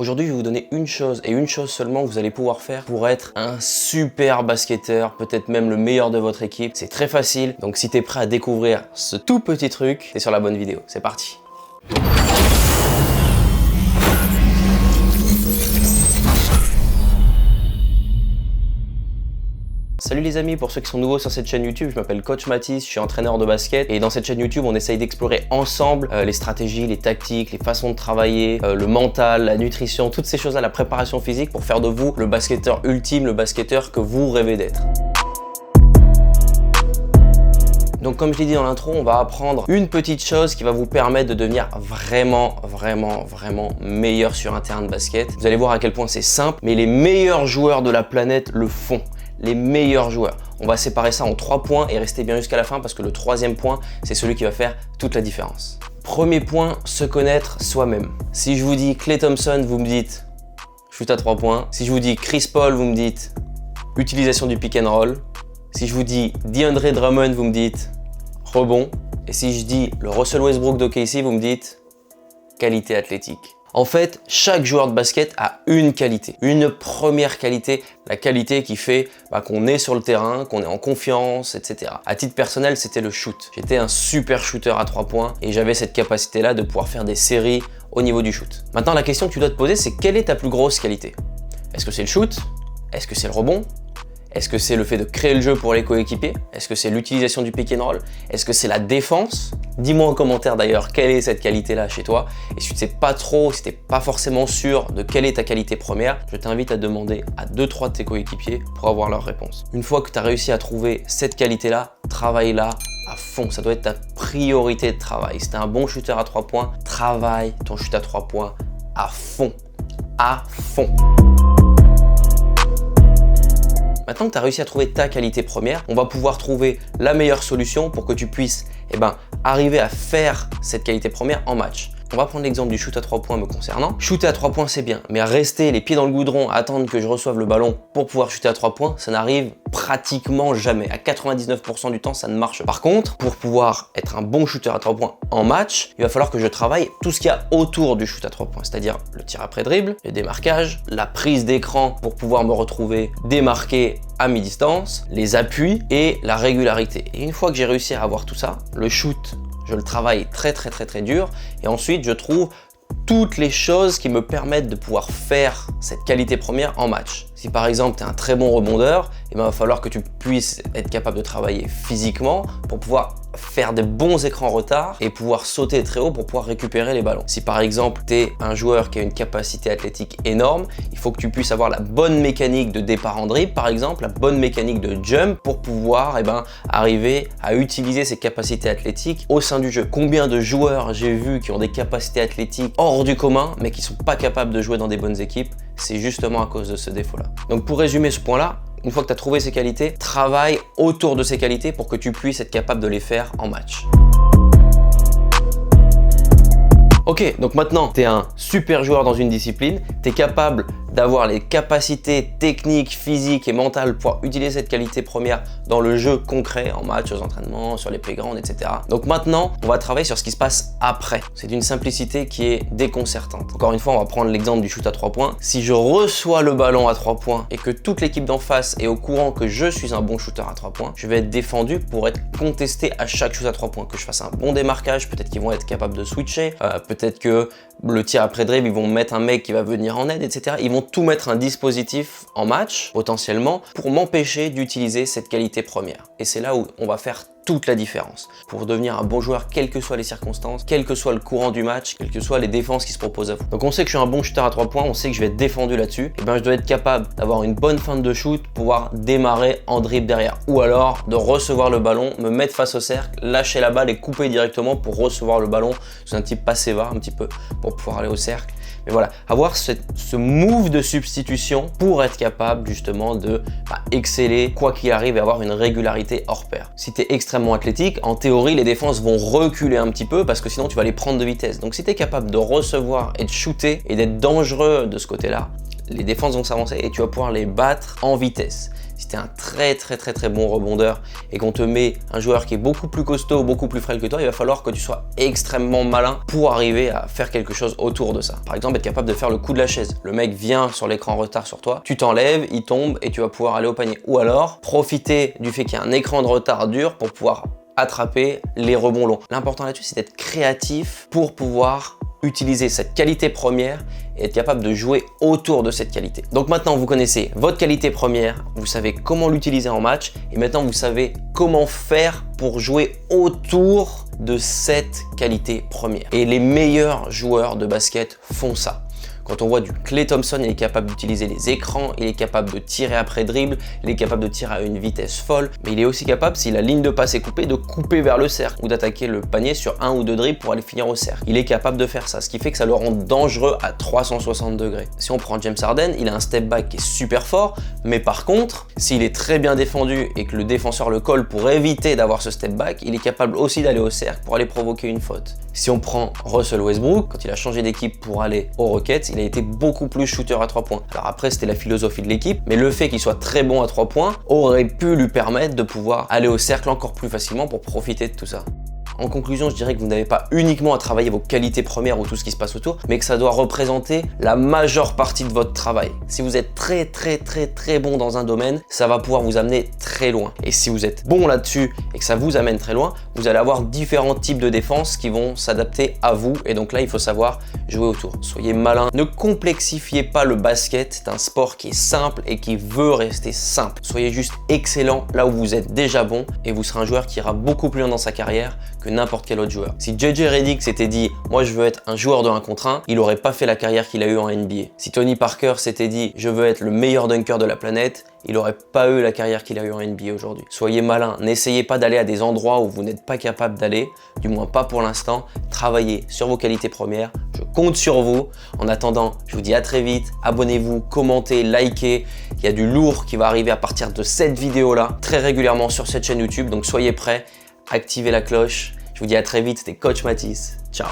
Aujourd'hui, je vais vous donner une chose et une chose seulement que vous allez pouvoir faire pour être un super basketteur, peut-être même le meilleur de votre équipe. C'est très facile, donc si tu es prêt à découvrir ce tout petit truc, t'es sur la bonne vidéo. C'est parti! Salut les amis, pour ceux qui sont nouveaux sur cette chaîne YouTube, je m'appelle Coach Mathis, je suis entraîneur de basket et dans cette chaîne YouTube, on essaye d'explorer ensemble les stratégies, les tactiques, les façons de travailler, le mental, la nutrition, toutes ces choses-là, la préparation physique pour faire de vous le basketteur ultime, le basketteur que vous rêvez d'être. Donc comme je l'ai dit dans l'intro, on va apprendre une petite chose qui va vous permettre de devenir vraiment meilleur sur un terrain de basket. Vous allez voir à quel point c'est simple, mais les meilleurs joueurs de la planète le font. Les meilleurs joueurs. On va séparer ça en 3 points et rester bien jusqu'à la fin parce que le 3e point, c'est celui qui va faire toute la différence. Premier point, se connaître soi-même. Si je vous dis Klay Thompson, vous me dites shoot à 3 points. Si je vous dis Chris Paul, vous me dites utilisation du pick and roll. Si je vous dis DeAndre Drummond, vous me dites rebond. Et si je dis le Russell Westbrook d'OKC, vous me dites qualité athlétique. En fait, chaque joueur de basket a une qualité, une première qualité, la qualité qui fait qu'on est sur le terrain, qu'on est en confiance, etc. À titre personnel, c'était le shoot. J'étais un super shooter à 3 points et j'avais cette capacité-là de pouvoir faire des séries au niveau du shoot. Maintenant, la question que tu dois te poser, c'est quelle est ta plus grosse qualité? Est-ce que c'est le shoot? Est-ce que c'est le rebond? Est-ce que c'est le fait de créer le jeu pour les coéquipiers? Est-ce que c'est l'utilisation du pick and roll? Est-ce que c'est la défense? Dis-moi en commentaire d'ailleurs quelle est cette qualité-là chez toi. Et si tu ne sais pas trop, si tu n'es pas forcément sûr de quelle est ta qualité première, je t'invite à demander à 2-3 de tes coéquipiers pour avoir leur réponse. Une fois que tu as réussi à trouver cette qualité-là, travaille-la à fond. Ça doit être ta priorité de travail. Si tu es un bon shooter à 3 points, travaille ton shoot à 3 points à fond. À fond. Maintenant que tu as réussi à trouver ta qualité première, on va pouvoir trouver la meilleure solution pour que tu puisses arriver à faire cette qualité première en match. On va prendre l'exemple du shoot à 3 points me concernant. Shooter à 3 points, c'est bien, mais rester les pieds dans le goudron, attendre que je reçoive le ballon pour pouvoir shooter à 3 points, ça n'arrive pratiquement jamais. À 99% du temps, ça ne marche pas. Par contre, pour pouvoir être un bon shooter à 3 points en match, il va falloir que je travaille tout ce qu'il y a autour du shoot à 3 points, c'est-à-dire le tir après dribble, le démarquage, la prise d'écran pour pouvoir me retrouver démarqué à mi-distance, les appuis et la régularité. Et une fois que j'ai réussi à avoir tout ça, le shoot, je le travaille très dur et ensuite je trouve toutes les choses qui me permettent de pouvoir faire cette qualité première en match. Si par exemple tu es un très bon rebondeur, il va falloir que tu puisses être capable de travailler physiquement pour pouvoir faire des bons écrans retard et pouvoir sauter très haut pour pouvoir récupérer les ballons. Si par exemple tu es un joueur qui a une capacité athlétique énorme, il faut que tu puisses avoir la bonne mécanique de départ en dribble par exemple, la bonne mécanique de jump pour pouvoir arriver à utiliser ces capacités athlétiques au sein du jeu. Combien de joueurs j'ai vu qui ont des capacités athlétiques hors du commun mais qui sont pas capables de jouer dans des bonnes équipes? C'est justement à cause de ce défaut-là. Donc pour résumer ce point-là, une fois que tu as trouvé ces qualités, travaille autour de ces qualités pour que tu puisses être capable de les faire en match. Ok, donc maintenant, tu es un super joueur dans une discipline, tu es capable d'avoir les capacités techniques, physiques et mentales pour utiliser cette qualité première dans le jeu concret, en match, aux entraînements, sur les playgrounds, etc. Donc maintenant, on va travailler sur ce qui se passe après. C'est d'une simplicité qui est déconcertante. Encore une fois, on va prendre l'exemple du shoot à 3 points. Si je reçois le ballon à 3 points et que toute l'équipe d'en face est au courant que je suis un bon shooter à 3 points, je vais être défendu pour être contesté à chaque shoot à 3 points. Que je fasse un bon démarquage, peut-être qu'ils vont être capables de switcher, peut-être que le tir après dribble, ils vont mettre un mec qui va venir en aide, etc. Ils vont tout mettre un dispositif en match, potentiellement, pour m'empêcher d'utiliser cette qualité première. Et c'est là où on va faire toute la différence. Pour devenir un bon joueur, quelles que soient les circonstances, quel que soit le courant du match, quelles que soient les défenses qui se proposent à vous. Donc on sait que je suis un bon shooter à 3 points, on sait que je vais être défendu là-dessus. Et je dois être capable d'avoir une bonne feinte de shoot, pouvoir démarrer en dribble derrière. Ou alors de recevoir le ballon, me mettre face au cercle, lâcher la balle et couper directement pour recevoir le ballon. C'est un type passe-va un petit peu pour pouvoir aller au cercle. Mais voilà, avoir ce move de substitution pour être capable justement de exceller quoi qu'il arrive et avoir une régularité hors pair. Si tu es extrêmement athlétique, en théorie, les défenses vont reculer un petit peu parce que sinon tu vas les prendre de vitesse. Donc si tu es capable de recevoir et de shooter et d'être dangereux de ce côté-là, les défenses vont s'avancer et tu vas pouvoir les battre en vitesse. Si tu es un très bon rebondeur et qu'on te met un joueur qui est beaucoup plus costaud, beaucoup plus frêle que toi, il va falloir que tu sois extrêmement malin pour arriver à faire quelque chose autour de ça. Par exemple, être capable de faire le coup de la chaise. Le mec vient sur l'écran en retard sur toi, tu t'enlèves, il tombe et tu vas pouvoir aller au panier. Ou alors, profiter du fait qu'il y a un écran de retard dur pour pouvoir attraper les rebonds longs. L'important là-dessus, c'est d'être créatif pour pouvoir utiliser cette qualité première et être capable de jouer autour de cette qualité. Donc maintenant, vous connaissez votre qualité première, vous savez comment l'utiliser en match et maintenant, vous savez comment faire pour jouer autour de cette qualité première. Et les meilleurs joueurs de basket font ça. Quand on voit du Klay Thompson, il est capable d'utiliser les écrans, il est capable de tirer après dribble, il est capable de tirer à une vitesse folle, mais il est aussi capable, si la ligne de passe est coupée, de couper vers le cercle ou d'attaquer le panier sur 1 ou 2 dribbles pour aller finir au cercle. Il est capable de faire ça, ce qui fait que ça le rend dangereux à 360 degrés. Si on prend James Harden, il a un step back qui est super fort, mais par contre, s'il est très bien défendu et que le défenseur le colle pour éviter d'avoir ce step back, il est capable aussi d'aller au cercle pour aller provoquer une faute. Si on prend Russell Westbrook, quand il a changé d'équipe pour aller aux Rockets, il a été beaucoup plus shooter à 3 points. Alors après, c'était la philosophie de l'équipe, mais le fait qu'il soit très bon à 3 points aurait pu lui permettre de pouvoir aller au cercle encore plus facilement pour profiter de tout ça. En conclusion, je dirais que vous n'avez pas uniquement à travailler vos qualités premières ou tout ce qui se passe autour, mais que ça doit représenter la majeure partie de votre travail. Si vous êtes très bon dans un domaine, ça va pouvoir vous amener très loin. Et si vous êtes bon là-dessus et que ça vous amène très loin, vous allez avoir différents types de défenses qui vont s'adapter à vous. Et donc là, il faut savoir jouer autour. Soyez malin. Ne complexifiez pas le basket. C'est un sport qui est simple et qui veut rester simple. Soyez juste excellent là où vous êtes déjà bon et vous serez un joueur qui ira beaucoup plus loin dans sa carrière que n'importe quel autre joueur. Si JJ Redick s'était dit « moi je veux être un joueur de 1 contre 1 », il n'aurait pas fait la carrière qu'il a eue en NBA. Si Tony Parker s'était dit « je veux être le meilleur dunker de la planète », il n'aurait pas eu la carrière qu'il a eue en NBA aujourd'hui. Soyez malin, n'essayez pas d'aller à des endroits où vous n'êtes pas capable d'aller, du moins pas pour l'instant. Travaillez sur vos qualités premières, je compte sur vous. En attendant, je vous dis à très vite, abonnez-vous, commentez, likez. Il y a du lourd qui va arriver à partir de cette vidéo-là, très régulièrement sur cette chaîne YouTube, donc soyez prêts, activez la cloche. Je vous dis à très vite, c'était Coach Mathis. Ciao.